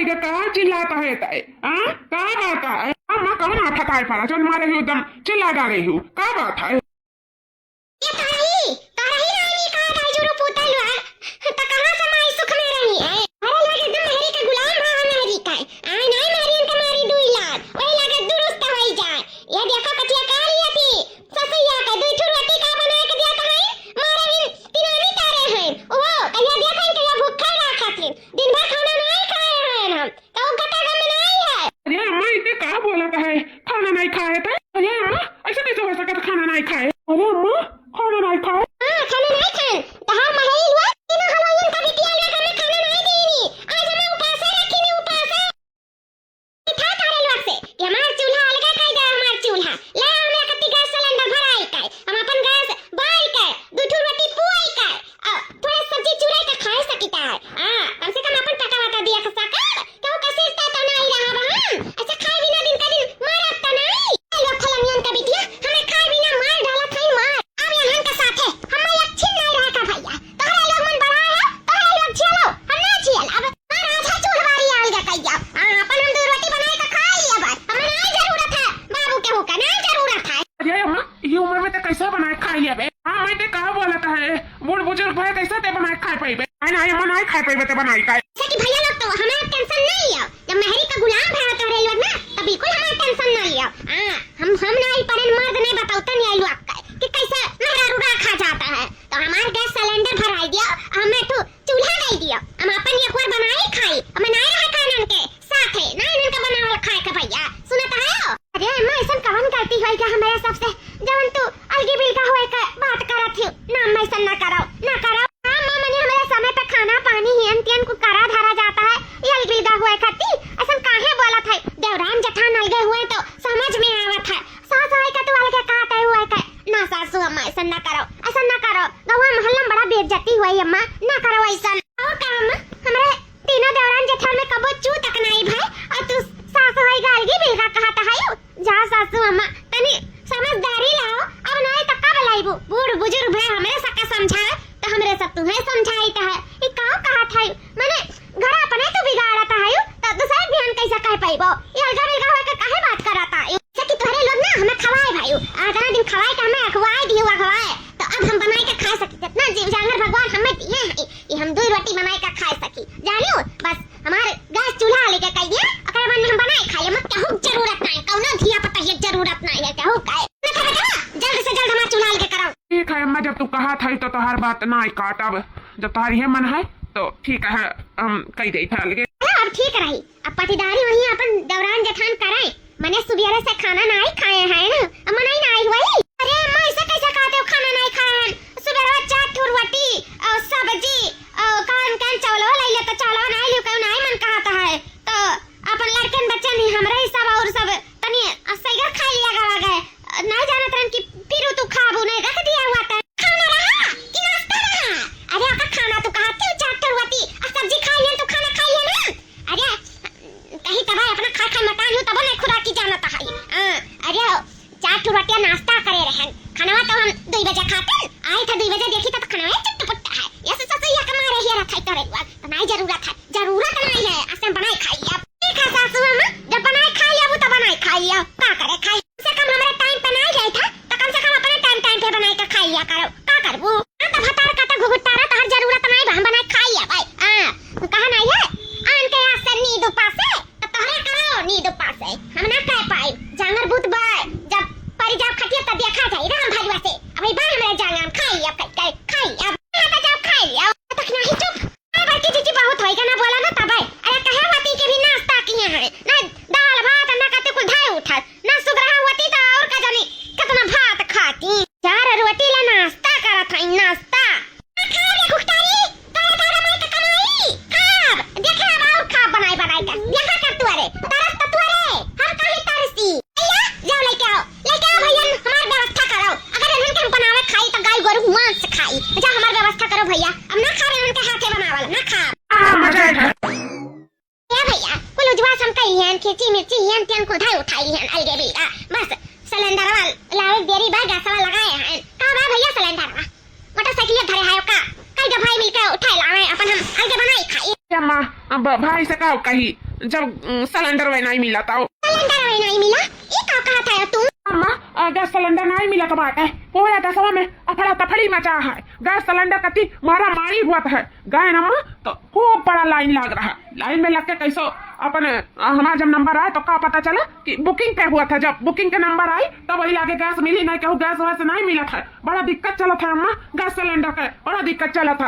के कहा चिल्लाता है ताए? हाँ क्या बात है? अम्मा कौन आठा काय पड़ा चल मारे ही एकदम चिल्ला डाले ही क्या बात है? ये ताही रानी का दाजूरो पुतल है त कहां से माई सुख में रही है? अरे लगे एकदम मेरी के गुलाम भाव मेरी का आई नहीं मारी इनका मारी दुई लाख ओए लगे दुरुस्त होई जाए। ये देखो कचिया का लिया थी ससैया का दुई ठुर रोटी का बना के दिया कहां मारे इन तिनामी तारे हैं ओ कहिया देखा इनके भूखा रखा थी दिन भर खाना नहीं खाए हैं हम तो गटा का में नहीं है। अरे अम्मा इतने क्या बोलता है खाना नहीं खाए थे? अरे अम्मा ऐसे कैसे हो सकता खाना नहीं खाए? अरे अम्मा खाना नहीं खाए? हां खाना नहीं खाए तहार महई हुआ तीन हलवाईन का बिटिया लगा में खाना नहीं देनी आज हम उपास रखी नहीं उपास था तारे लोग से कि हमार चूल्हा अलगा कई दे हमार चूल्हा ले हमने कति गैस सिलेंडर भराई का हम अपन गैस बाल का दो ठो रोटी पुआई का थोड़ा सब्जी चुराई का खाए सकीता है। हां कम से कम अपन टका वाता दिया का सका तो कैसे तो नहीं रहा हम अच्छा खाए बिना दिन का दिन मारत तो नहीं लोग खलनियन का बिटिया हमें खाए बिना मार डाला था मार अब यहां का साथ है हम अच्छी नहीं रहा का भैया तोहरा लोग मन बड़ा है तोहरा लोग चलो हम ना छियल अब राजा चूल्हारी आएगा कहिया अपन हम दो रोटी बनाए का खाई अब हमें नहीं जरूरत है बाबू के होका नहीं जरूरत है। अरे अम्मा ये उम्र में तो कैसे बनाए खाई बे? हाँ मैं तो कहा बोलता है बूढ़ बुजुर्ग भाई कैसे ते बनाए खाए पाई बे? नहीं अम्मा नहीं खाए पाई बे ते बनाई का कि भैया लोग तो हमें टेंशन नहीं है जब मेहरी का गुलाम भरा तोहरे लोग ना तो बिल्कुल हमें टेंशन नहीं है। हम नहीं पड़े मर्द नहीं बताओ नहीं आइलो आपका कि कैसे मेहरा रुड़ा खा जाता है तो हमार गैस सिलेंडर भराई दिया हमें तो चूल्हा दे दिया हम अपन एक बार बनाई खाई हमें नहीं रहा खानन के साथ है ना इनका बनावल खाए का भैया सुनता है। अरे अम्मा ऐसा कौन करती है कि हमारे सबसे जवन तू अलगी बिल का होए का बात करत है ना मैं ऐसा ना करो हां मां मने हमारे समय पे खाना पानी हियन तियन को करा धरा जाता है ये अलविदा हुए खाती ऐसा काहे बोलत है देवरान जठान अलगे हुए तो समझ में आवत है सास होए का तू अलगे कहते हुए का ना सासू अम्मा ऐसा ना करो गवा मोहल्ला में बड़ा बेइज्जती हुई अम्मा ना करो ऐसा और काम हमारे तीनों देवरान जठान में कबो चू तक नहीं भाई और तू सास होए का अलगी बिल का कहता है जा सासू अम्मा तनी समझदारी लाओ अब नहीं तो कब लाइबू बूढ़ बुजुर्ग भाई हमरे सका समझाए तो हमरे सब तुम्हें समझाई का है ये का कहा था माने घर अपने तो बिगाड़ता है तो दूसरा ध्यान कैसे कह पाइबो ये अलगा बिलगा होए के काहे बात कराता है कि तोहरे लोग ना हमें खवाए भाई आधा दिन खवाए के हमें खवाए दियो खवाए तो अब हम बनाए के खा सकी जितना जीव जानवर भगवान हमें दिए हैं ये हम दो रोटी बनाए के खा सकी जानियो बस हमारे गैस चूल्हा लेके कह दिया अगर मन हम बनाए खाए मत कहू जरूरत नहीं कौनो धिया पता ये जरूरत नहीं है कहू काए जल्द से जल्द हमारा चूल्हा लेके कराओ। ठीक है अम्मा जब तू कहा था तो तोहार बात ना काटब जब तुम्हारी है मन है तो ठीक है हम कह दे था लगे अब ठीक रही अब पतिदारी वही अपन दौरान जठान कराए मने सुबेरे से खाना नहीं खाए हैं ना अम्मा नहीं आई हुई। अरे अम्मा ऐसे कैसे खाते हो खाना नहीं खाए हैं सुबेरे चार ठुर रोटी और सब्जी और कान चावल ले ले तो चावल नहीं ले क्यों नहीं मन कहता है तो अपन लड़कन बच्चे नहीं हमरे ही सब और सब तनी सैगर खा लिया गए नहीं जानत रहन कि फिर तू खाबू नहीं रख दिया हुआ था खाना रहा कि नाश्ता रहा। अरे आपका खाना तो कहते हो चार ठुर रोटी और सब्जी खा लिया तो खाना खाइए ना अरे कहीं तबाय अपना खा मकान हो तब नहीं खुराकी जानता है। अरे चार ठुर रोटी नाश्ता करे रहन खाना तो हम 2 बजे खाते आए थे 2 बजे देखी तो खाना चटपटा है ये सब ये कमा रही है रखा करे तो नहीं जरूरत नहीं है ऐसे बनाई खाइए अब ठीक है सासू अम्मा जब बनाई खाइए वो तो बनाई खाइए का करे खाई कम से कम हमारे टाइम पे नहीं जाए था तो कम से कम अपने टाइम पे बनाई के खाइए करो का करबू तो भतार का तो घुघुटारा तो हर जरूरत नहीं हम बनाई खाइए भाई कहा नहीं है आन के यहाँ से नींद पासे तो तोहरे करो नींद पासे हम ना कह पाए जांगर बुत बाय जब परी जाब खटिया तब देखा जाए राम भाई से अभी बा हमरे जांगर खाइए खाइए अब तो जब खाइए तक नहीं चुप बाकी चीज बहुत होएगा ना बोला ना तब अरे कहे होती के भी नाश्ता किए हैं ना दाल भात ना कते कुल धाय उठा ना सुग्रह होती तो और का जानी कितना भात खाती चार रोटी ला नाश्ता करत है नाश्ता खा रे खुखतारी तारा मैं तो कमाई खाब देखा और खा बनाई का देखा कर तू अरे तरस तो तू अरे हम काहे तरसी भैया जाओ लेके आओ भैया हमार व्यवस्था करो अगर इनके हम बनावे खाई तो गाय गोरु मांस खाई जा हमार व्यवस्था करो भैया अब ना खा रहे उनके हाथे बनावल ना खा मजा है या भैया कुल उजवास हम कही हैं खींची मिर्ची हैं तियन को धाय उठाई हैं अलगे भी बस सिलेंडर वाला लावे देरी बा गैस वाला लगाए हैं का बा भैया सिलेंडर मोटरसाइकिल धरे है का कई दफा मिलके उठाए लावे अपन हम अलगे बनाई खाई अम्मा अब भाई से कहो कही जब सिलेंडर वही नहीं मिला था। सिलेंडर वही नहीं मिला, ये का कहा था तू? अम्मा गैस सिलेंडर नहीं मिला तो बात है पूरा दसवा में अफड़ा तफड़ी मचा है। गैस सिलेंडर कति मारा मारी हुआ है गए अम्मा, तो खूब बड़ा लाइन लग रहा है। लाइन में लग के कैसो अपन हमारा जब नंबर आया तो का पता चला कि बुकिंग पे हुआ था। जब बुकिंग के नंबर आई तब वही लाके गैस मिली नहीं, कहूँ गैस वैसे नहीं मिला था। बड़ा दिक्कत चला था अम्मा, गैस सिलेंडर का बड़ा दिक्कत चला था।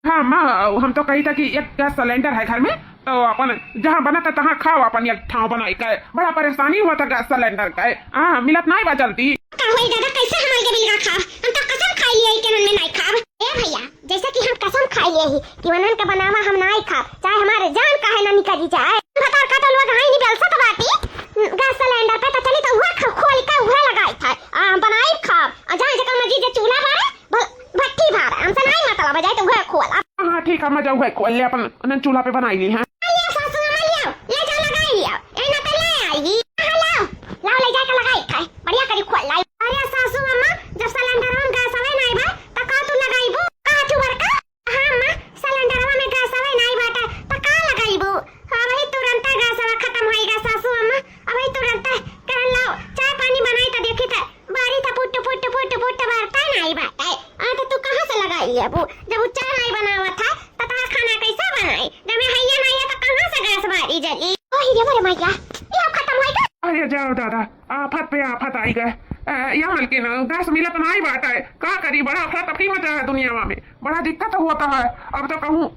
हाँ अम्मा, हम तो कही था कि एक गैस सिलेंडर है घर में, तो अपन जहाँ बना था तहाँ खाओ अपन एक ठाव बनाई का। बड़ा परेशानी हुआ था गैस सिलेंडर का। हाँ मिलत नहीं बा जल्दी। दादा कैसे हमारे के बिल खा, हम तो कसम खाई लिए कि मन में नहीं खाब। ए भैया, जैसे कि हम कसम खाई लिए ही कि मनन का बनावा हम नहीं खाब, चाहे हमारे जान का है ना निकली जाए। बता का तो लोग हाई नहीं बेल सकत बाटी। गैस सिलेंडर पे तो चली तो हुआ खोल का हुआ लगाई था बनाई खाब। जहाँ जगह मजी जे चूल्हा बारे भट्टी बारे हमसे नहीं मतलब जाए तो हुआ खोल। हाँ ठीक है, मजा हुआ खोल ले अपन चूल्हा पे बनाई ली है। जब चाय नहीं बनावा था तो खाना कैसे बनाई? जब मैं हैया नहीं है तो कहां से गैस बारी जली? ओही रे मोरे मैया, ये खत्म हो गया। अरे जाओ दादा, आफत पे आफत आई गए। या मलकिन गैस मिला तो नहीं बात है, का करी बड़ा अफरा तफरी मचा है दुनिया में। बड़ा दिक्कत होता है। अब तो कहूँ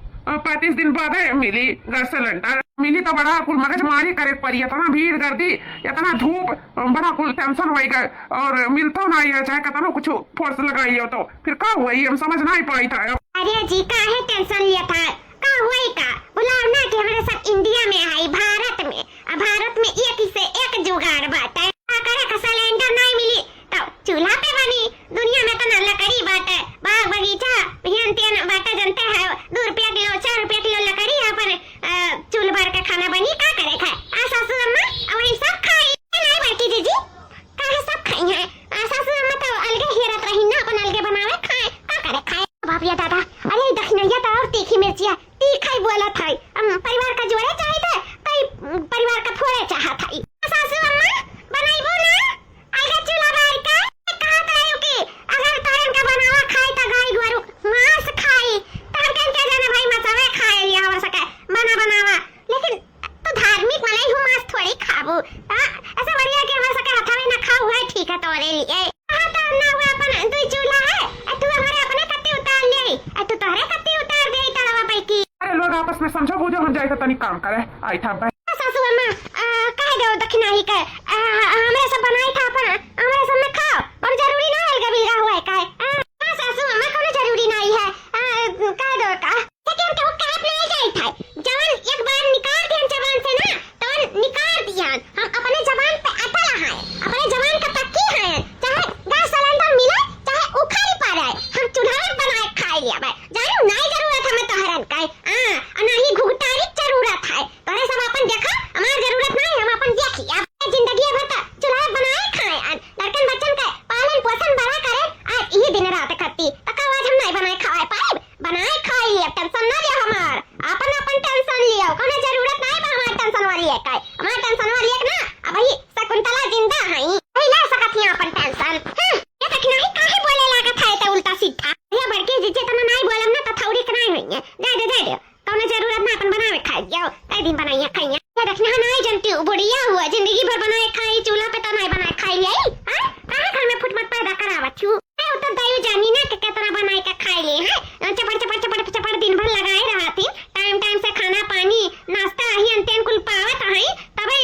35 दिन बाद मिली गैस सिलेंडर। मिली तो बड़ा कुल मगज मारी करे पड़ी, इतना भीड़ गर्दी इतना धूप, बड़ा कुल टेंशन हो गए। और मिलता नहीं है, चाहे कतना कुछ फोर्स लगाई हो तो फिर का हुआ हम समझ नहीं पाई था। अरे जी का है टेंशन लिया था का हुआ का बुलाओ ना कि हमारे सब इंडिया में है, भारत में। भारत में एक से एक जुगाड़ बात है। करे का सिलेंडर नहीं मिली तो चूल्हा पे बनी। दुनिया में तो ना लकड़ी बात है, बाग बगीचा बिहान तेन बात जनते हैं। 2 रुपया किलो 4 रुपया किलो लकड़ी यहाँ पर चूल्हा भर के खाना बनी। का करे खाए सासू अम्मा वही सब खाई नहीं बैठी जीजी का सब खाई है। सासू अम्मा तो अलगे हेरत रही ना, अपन अलगे बनावे खाए। का करे खाए बापिया दादा। अरे दखनैया तो और तीखी मिर्चिया तीखा ही बोला था। परिवार का जोड़े चाहिए था तो परिवार का फोड़े चाहा था। सासू अम्मा बनाइबो ना अलगे चूल्हा बार का कहा करे कि अगर तारन का बनावा खाए तो गाय गोरु मांस खाए तार के क्या जाने भाई मसावे खाए लिया हो सके बनावा। लेकिन तो धार्मिक मलाई हूं, मांस थोड़ी खाबू। ऐसा बढ़िया कि हो सके हथावे ना खाऊ है ठीक है तोरे लिए। हां तो ना हुआ अपन दुई चूल्हा है, तू हमारे अपने कत्ती उतार ले, तू तोरे कत्ती उतार दे तलवा पे की। अरे लोग आपस में समझो बुझो, हम जाए तो तनी काम करे आई था। सासू अम्मा कह दो दक्षिणा ही के हमरे सब बनाई था अपन हमरे सब में खाओ और जरूरी ना है गबीरा हुआ है का। सासू अम्मा कोनो जरूरी नहीं है, कह दो का लेकिन तो काप ले जाई था। जवान एक बार निकाल दियन जवान से ना तो निकाल दियन। हम अपने जवान पे अटल है, अपने जवान का पक्की है। चाहे गैस सिलेंडर मिले चाहे उखाड़ी पड़े, हम चूल्हा में बनाए खाए लिया भाई। जानू नहीं जरूरत हमें तोहरन का नहीं घुघटारी जरूरत है। तोरे सब अपन देखा हमार जरूरत नहीं, हम अपन देखी अब जिंदगी भर तक चूल्हा बनाए खाए। लड़कन बच्चन का पालन पोषण बड़ा करे आज यही दिन रात करती तक आज हम नहीं बनाए खाए पाए। बनाए खाए लिए टेंशन ना लिया हमार, अपन अपन टेंशन लियो। कोनो जरूरत नहीं बा हमार टेंशन वाली है काय। हमार टेंशन वाली है ना अब ही शकुंतला जिंदा है ही ले सकत है अपन टेंशन। ये तक नहीं काहे बोले लागत है तो उल्टा सीधा। ये बड़के जिचे तना नहीं बोलम ना तो थोड़ी कनाई होई है। दे दे कोनो जरूरत ना अपन बनावे खाए जाओ कई दिन बनाइए खाइए। ये देखना नहीं जानती बुढ़िया हुआ जिंदगी भर बनाए खाई चूल्हा पे तो नहीं बनाए खाई ले। हां कहां घर में फुटमट पैदा करावत छु। मैं तो दयु जानी ना कि कितना बनाए के खाई ले है। चपड़ दिन भर लगाए रहती, टाइम से खाना पानी नाश्ता ही अंतेन कुल पावत है तबे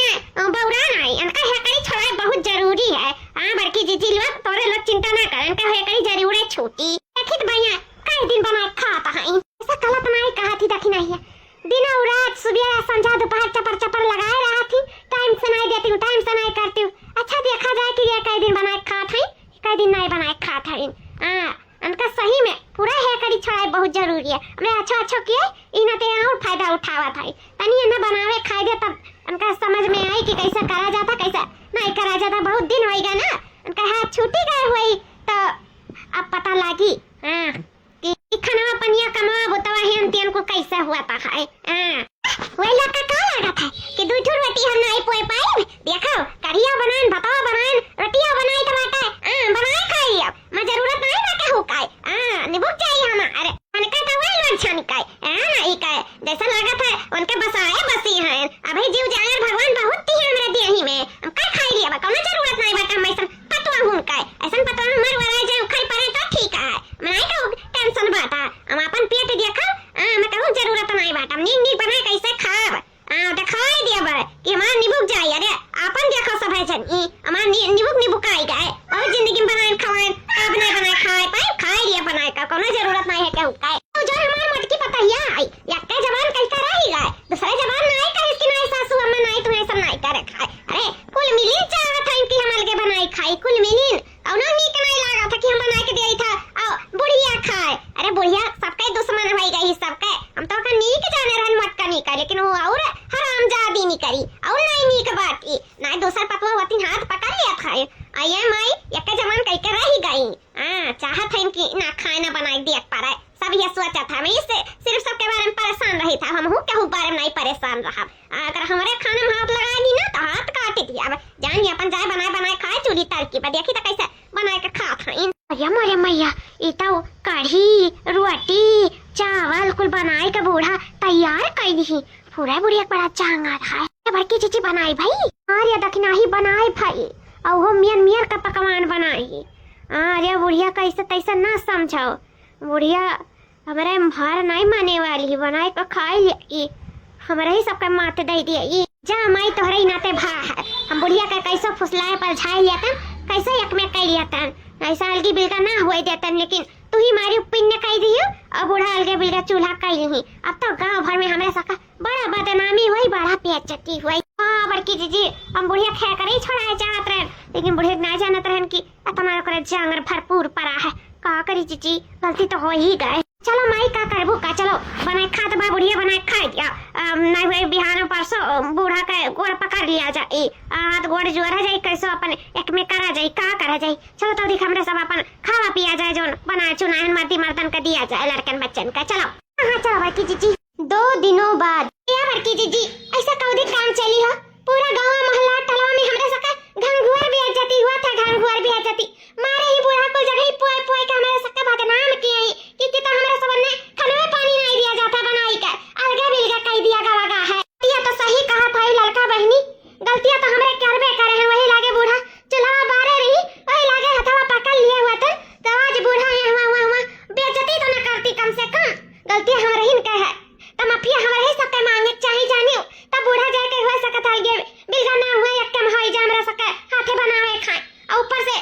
बौरा नहीं। अनका हे करी छोड़ा बहुत जरूरी है। हां बड़की जीजी लोग तोरे लोग चिंता ना करन का हे करी जरूर है छूटी। देखित भैया कई दिन बनाए खाता है ऐसा गलत नहीं कहा थी देखी नहीं है। दिन और रात सुबह संझा दोपहर चपर लगाए रहा थी। टाइम से नहीं देती हूँ, टाइम से नहीं करती हूँ। अच्छा देखा जाए कि ये कई दिन बनाए खात है कई दिन नहीं बनाए खात है। उनका सही में पूरा है करी छोड़ा बहुत जरूरी है। मैं अच्छा किए इन ते और फायदा उठावा था तनी ना बनावे खाए दे तब उनका समझ में आई कि कैसा करा जाता कैसा नहीं करा जाता। बहुत दिन होएगा ना उनका हाथ छूटी गए हुई तो अब पता लगी कि खाना पनिया कमा बतावा है अंतियन को कैसा हुआ था है। वही लड़का का लागत है कि दू ठो रोटी हम नहीं पोए पाए। देखो कढ़िया बनान, भतवा बनान, रोटिया बनाई तो बाटे बनाए खाई। अब मैं जरूरत नहीं ना कहू काय निभुक चाहिए हम। अरे उनका तो वही लोग छन काय नहीं काय जैसा लागत है उनके बसाए बसी हैं। अभी जीव जान भगवान बहुत ही हमरे देही में हम का खाई लिया बा कोनो जरूरत नहीं बाटे। मैं ऐसा पतवा हूं काय ऐसा पतवा मर वरा जाए खाई पड़े तो ठीक है। मैं नहीं कहू टेंशन बाटा हम अपन पेट देखा मैं कहूं जरूरत नहीं बाटा। नींद नींद बनाए कैसे खाब दिखाई दिया बा कि हमारा निभुक जाए। अरे अपन देखो सब है जन हमारा निभुक आई गए और जिंदगी में बनाए खवाए अब नहीं बनाए खाए पाए खाई लिया बनाए का कोनो जरूरत नहीं है कहू काय। तो जो हमारे मटकी पतैया आई यक्का जवान कैसा रही गए दूसरा जवान नहीं करे कि नहीं सासू अम्मा नहीं तुम्हें सब नहीं करे खाए। अरे कुल मिलिन चाहत है कि हम अलगे बनाई खाई कुल मिलिन और ना नीक नहीं लगा था कि हम बना के दिया था और बुढ़िया खाए। अरे बुढ़िया सबके दुश्मन हो गई सबके हम तो का नीक जाने रहन मटका नहीं करे लेकिन वो और हरामजादी नहीं करी और नहीं नीक बात नहीं दूसरा पतवा होती हाथ पकड़ लिया खाए। आये माई यक्का जवान कह के रही गई चाहत है कि ना खाए ना बनाई देख पाए सब ये सोचा था। मैं इससे सिर्फ सबके बारे में परेशान रही था। हम कहूँ बारे में नहीं परेशान रहा। अगर हमारे खाने में हाथ लगा दी ना तो हाथ काट दी। अब जानिए अपन जाए बनाए खाए चूल्ही तरकी पर देखी तो कैसे बनाए के खा था। अरे मैया ये तो कढ़ी रोटी चावल कुल बनाए के बूढ़ा तैयार कर दी। पूरा बुढ़िया बड़ा चांगा था बड़की चीची बनाई भाई अरे दखना ही बनाए भाई और वो मियन का पकवान बनाई। अरे बुढ़िया कैसे तैसा ना समझाओ बुढ़िया हमारे भार नहीं माने वाली बनाए को खाई लिया हमारे ही सबका माथे दे दिया जा माई तोहरे ही नाते भा है। हम बुढ़िया का कैसा फुसलाए पर झाई लिया था कैसा यक में कह लिया था ऐसा अलगी बिल्का ना हुए देता लेकिन तू ही मारी उपिन ने कह दियो और बूढ़ा अलगे बिल्का चूल्हा कह नहीं। अब तो गांव भर में हमारे सबका बड़ा बदनामी हुई बड़ा पेचती हुई। हाँ बड़की जीजी हम बुढ़िया खे कर ही छोड़ाए चाहत रहे लेकिन बुढ़िया ना जानत रहन कि तुम्हारा करे जांगर भरपूर पड़ा है का करी जीजी गलती तो हो ही गए। चलो माई का करबो का चलो बनाए खा तो बुढ़िया बनाए खा दिया नहीं हुए बिहार परसों बूढ़ा का गोड़ पकड़ लिया जाए हाथ गोड़ जोड़ा जाए कैसो अपन एक में करा जाए का करा जाए। चलो तो दिख हमरे सब अपन खावा पिया जाए जो बना चुनान मर्दी मर्दन का दिया जाए लड़कन बच्चन का। चलो हाँ चलो बड़की जीजी 2 दिनों बाद बड़की जीजी ऐसा कौदी काम चली हो पूरा गाँव मोहल्ला टलवा में हमरे सबका घंघुआर भी आ जाती हुआ था घंघुआर भी आ जाती मारे ही बूढ़ा को जगह ही पोए पोए के हमारे सबका बदनाम किए कि तो हमारे सब ने खाने में पानी नहीं दिया जाता बनाई का अलगा बिलगा कह दिया लगा है। ये तो सही कहा था लड़का बहनी गलतियां तो हमरे करबे करे हैं वही लागे बूढ़ा चुल्हा बारे रही वही लागे हथवा पकड़ लिए हुआ था तो आज बूढ़ा हुआ बेइज्जती तो न करती कम से कम गलतियां हमारे ही का है तो माफिया हमारे ही सबके मांगे चाहिए जानियो तब बूढ़ा जाके हुआ सकत है ये बिलगा ना हुआ एक कम होई जा हमरा सके हाथे बनावे खाए और ऊपर से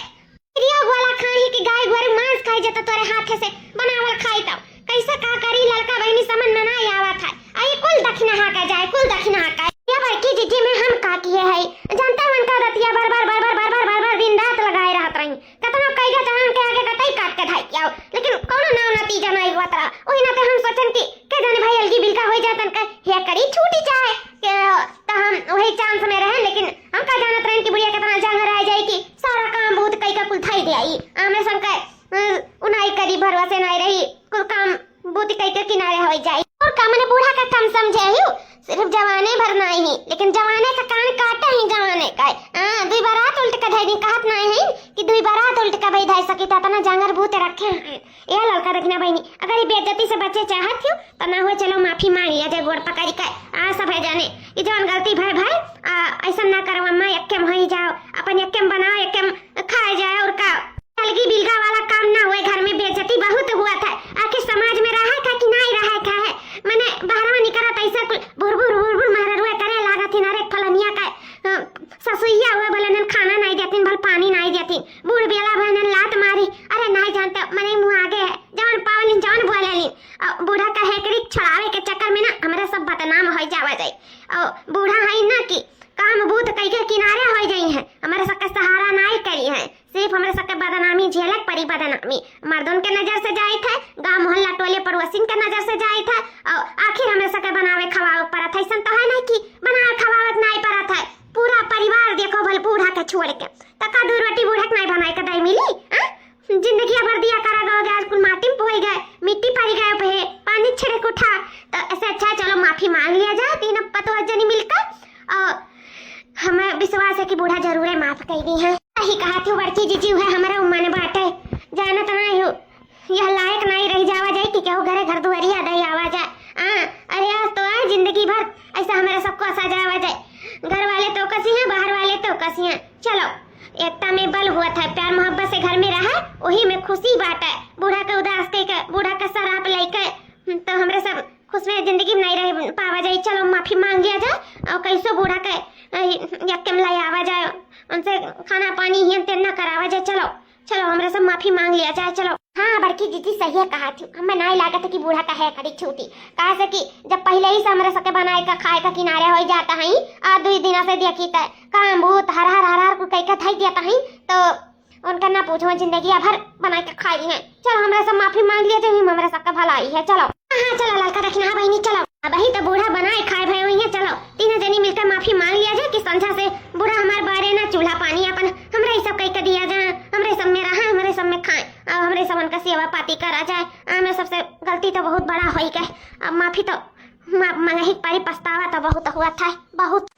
रिया वाला खाई कि गाय गोरु मांस खाई जाता तोरे हाथे से बनावल खाई तब कैसे का करी लड़का बहनी समझ में ना आवत है। आई कुल दक्षिणा हा का जाए कुल दक्षिणा हा का ये बड़की जीजी में हम का किए है जानता मन का रतिया बार दिन रात लगाए रहत रही कतना कई गो जान के आगे कतई काट के धाई आओ लेकिन कोनो ना नतीजा नहीं हुआ तरा ओही नाते हम सोचन कि के जाने भाई अलगी बिलका होई जातन का हे करी छूटी जाए के तो हम वही चांस में रहे लेकिन हम का जानत रहन कि बुढ़िया कितना जंग रह जाए कि सारा काम बहुत कई का कुल थाई दे आई आमे संग उनाई करी भरोसे नहीं रही कुल काम बहुत कई के किनारे हो जाए और कामने बूढ़ा का कम समझे ही सिर्फ जवाने भर नहीं लेकिन जवाने का कान काटा ही जवाने का दुई बारात उल्ट का धाई कहत नहीं है कि दुई बारात उल्ट का भाई धाई सकी तना जंगर भूत रखे हैं। ये लड़का देखना बहनी अगर ये बेइज्जती से बच्चे चाहत हो तो ना हो चलो माफी मांग लिया जाए गोड़ पकड़ के सब है जाने ये जवान गलती भाई ऐसा ना करो अम्मा यक्कम हो जाओ अपन यक्कम बनाओ यक्कम खाए जाए और का अलगी बिलगा वाला काम ना हुए घर में बेइज्जती बहुत हुआ था आखिर समाज में रहा था कि नहीं रहा था है मैंने बाहर में निकला पैसा बुर मारा रुए करे लागा थी नारे फलनिया का ससुइया हुए बोले न खाना नहीं देती भल पानी नहीं देती बूढ़ बेला बहन लात मारी अरे नहीं जानते मैंने मुंह आगे है जवान पावलिन जवान बोलेली बूढ़ा का हेकड़ी छड़ावे के चक्कर में ना हमारे सब बदनाम हो जावा जाए और बूढ़ा है ना कि काम बूत कई के किनारे हो गई है हमारे सबका सहारा नहीं करी है सिर्फ हमारे सबके बदनामी झेलक पड़ी बदनामी मर्दों के नजर से जाए थे गांव मोहल्ला टोले पड़ोसिन के नजर से जाए थे और आखिर हमारे सबके बनावे खवावे पड़ा था ऐसा तो है नहीं कि बनावे खवावत नहीं पड़ा था पूरा परिवार देखो भल बूढ़ा के छोड़ के तका दू रोटी बूढ़ा के नहीं बनाए के दई मिली जिंदगी भर दिया करा गए आज कुल माटी में पोई गए मिट्टी पड़ी गए पे पानी छिड़क उठा तो ऐसे अच्छा चलो माफी मांग लिया जाए कि बूढ़ा जरूर माफ कर दी है। यही कहा थी बड़की जीजी है हमारा उम्मा ने बाटे जाना तो नहीं हो यह लायक नहीं रही जावा जाए कि केहू घरे घर दुआरी आदि आवा जाए। अरे आज तो आए जिंदगी भर ऐसा हमारा सबको आसा जावा जाए। घर वाले तो कसी हैं बाहर वाले तो कसी हैं। चलो एकता में बल हुआ था प्यार मोहब्बत से घर में रहा वही में खुशी बात है। बूढ़ा का उदास के बूढ़ा का शराब लेके तो हमरे सब खुश में जिंदगी में नहीं रह पावा जाए। चलो माफी मांग लिया जाए और कैसो बूढ़ा के यक्के में लाई आवा जाए उनसे खाना पानी ही न करावा जाए। चलो चलो हमरे सब माफी मांग लिया जाए। चलो हाँ बड़की दीदी सही है कहा थी हमें नहीं लागत कि बूढ़ा का है कड़ी छूटी कहा से कि जब पहले ही से हमरे सके बनाए का खाए का किनारे हो जाता है आ 2 दिन से देखी त काम बहुत हर हर हर हर को कई का थाई देता है तो उनका ना पूछो जिंदगी भर बना के खाई है। चलो हमरा सब माफी मांग लिया तो हमारे सबका भलाई है। चलो हाँ चलो लड़का रखना है बहनी। चलो वही तो बूढ़ा बनाए खाए भाई वही है। चलो तीनों जनी मिलकर माफी मांग लिया जाए कि संझा से बूढ़ा हमारे बारे ना चूल्हा पानी अपन हमरे सब कई का दिया जाए हमरे सब में रहा हमरे सब में खाए और हमरे सब उनका सेवा पाती करा जाए। हमें सबसे गलती तो बहुत बड़ा हो गए अब माफी तो मंगही पारी पछतावा तो बहुत हुआ था बहुत।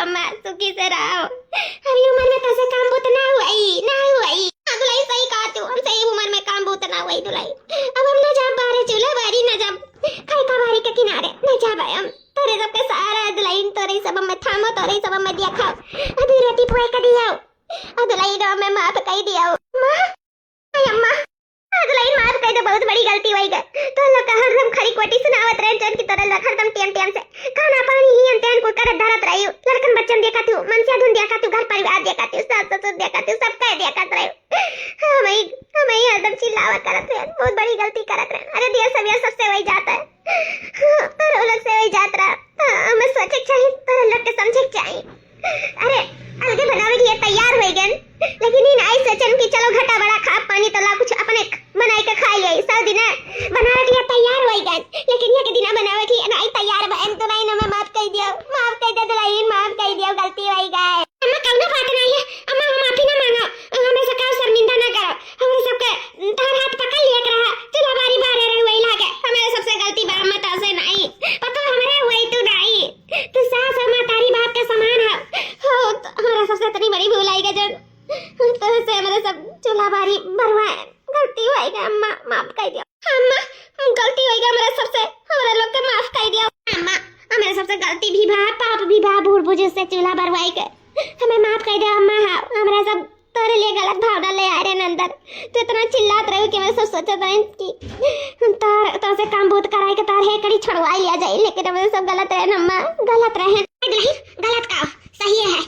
अम्मा सुखी से रहो। अभी उम्र में कैसे काम बूत ना हुई हाँ दुलाई सही कहा तू, हम सही उम्र में काम बूत ना हुई दुलाई। अब हम न जा बारे चूल्हा बारी न जा खाई का बारी के किनारे न जा भाई हम तोरे सबके सारा दुलाई तोरे सब में थामो तोरे सब में दिया खाओ अभी रोटी पोए कर दिया दुलाई रो में माफ कह दिया माँ अम्मा दुलाई माफ कह दे, बहुत बड़ी गलती हुई गई तो लोग का हरदम खरी कोटी सुनावत रहे जन की तरह हरदम टेम से खाना पानी ही अंतन को कर धरत रही लड़कन बच्चन देखा तू मन से धुन देखा तू घर परिवार देखा तू सास ससुर देखा तू सब कह देखा रहे हमें हरदम चिल्लावत करत रहे, बहुत बड़ी गलती करत रहे। अरे दिया सब ये सबसे वही जाता है पर लोग से वही जात रहा हमें सोचे चाहिए पर लोग के समझे चाहिए। अरे अलगे बनावे के लिए तैयार हो गए लेकिन इन आई सोचन कि चलो घटा बड़ा खा पानी तो ला कुछ अपने बनाई के खा लिया सब दिन बनावे के लिए तैयार हो गए लेकिन ये के दिन बनावे की नहीं तैयार बहन तो नहीं मैं माफ कर दिया गलती हो गई अम्मा कौनो बात नहीं है अम्मा हम माफी ना मांगो हमें से का शर्मिंदा ना करो हमरे सबके तार हाथ पकड़ लिया करा चला बारी बारे रहे वही लागे हमें सबसे गलती बा मत से नहीं पता हमरे वही तू नहीं तू सास अम्मा तारी बाप के समान है हो हमारा सबसे इतनी बड़ी भूल आई गई जब तो से हमारे सब चूल्हा बारी भरवाए गलती हो गई अम्मा माफ कर दियो अम्मा गलती हो गई हमारे सबसे हमारे लोग के माफ कर दियो अम्मा हमारे सबसे गलती भी भा पाप भी भा भूल बुझे से चूल्हा भरवाई के हमें माफ कर दे अम्मा हाँ हमारा सब तोरे लिए गलत भावना ले आ रहे अंदर तो इतना चिल्लात रहे कि मैं सब सोचा था कि तार से काम बहुत कराए के तार है कड़ी छुड़वा लिया जाए लेकिन हमें सब गलत रहे अम्मा गलत रहे गलत का सही है